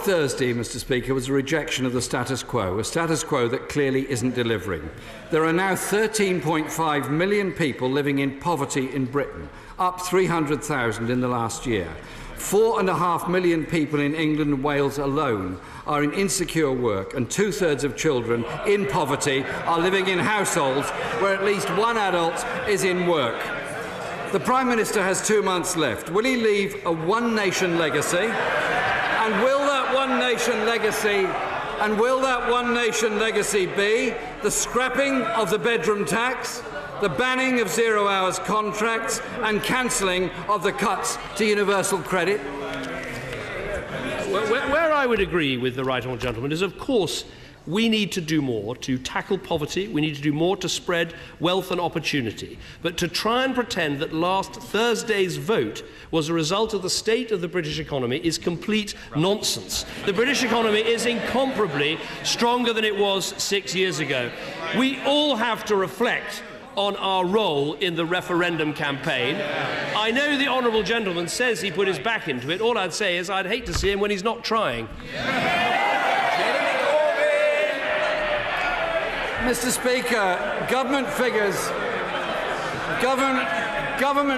Thursday, Mr. Speaker, was a rejection of the status quo, a status quo that clearly isn't delivering. There are now 13.5 million people living in poverty in Britain, up 300,000 in the last year. 4.5 million people in England and Wales alone are in insecure work, and 2/3 of children in poverty are living in households where at least one adult is in work. The Prime Minister has 2 months left. Will he leave a one-nation legacy? And will that one-nation legacy be the scrapping of the bedroom tax, the banning of zero-hours contracts and cancelling of the cuts to universal credit? Where I would agree with the right honourable gentleman is, of course, we need to do more to tackle poverty. We need to do more to spread wealth and opportunity. But to try and pretend that last Thursday's vote was a result of the state of the British economy is complete nonsense. The British economy is incomparably stronger than it was 6 years ago. We all have to reflect on our role in the referendum campaign. I know the honourable gentleman says he put his back into it. All I'd say is I'd hate to see him when he's not trying. Mr. Speaker, government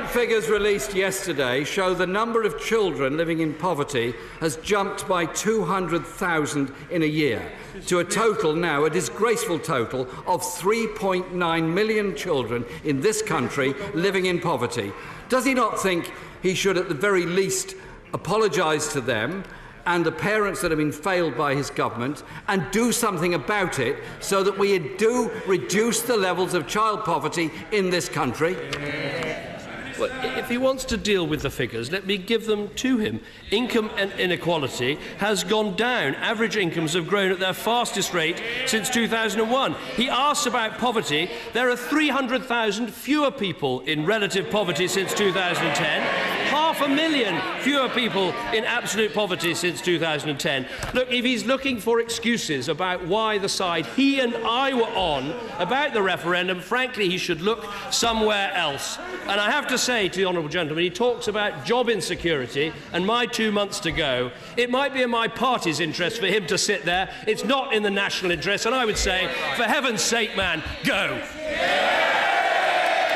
figures released yesterday show the number of children living in poverty has jumped by 200,000 in a year, to a total now, a disgraceful total, of 3.9 million children in this country living in poverty. Does he not think he should at the very least apologise to them and the parents that have been failed by his government, and do something about it so that we do reduce the levels of child poverty in this country? Well, if he wants to deal with the figures, let me give them to him. Income and inequality has gone down. Average incomes have grown at their fastest rate since 2001. He asks about poverty. There are 300,000 fewer people in relative poverty since 2010. 500,000 fewer people in absolute poverty since 2010. Look, if he's looking for excuses about why the side he and I were on about the referendum, frankly, he should look somewhere else. And I have to say to the honourable gentleman, he talks about job insecurity and my 2 months to go. It might be in my party's interest for him to sit there. It's not in the national interest. And I would say, for heaven's sake, man, go.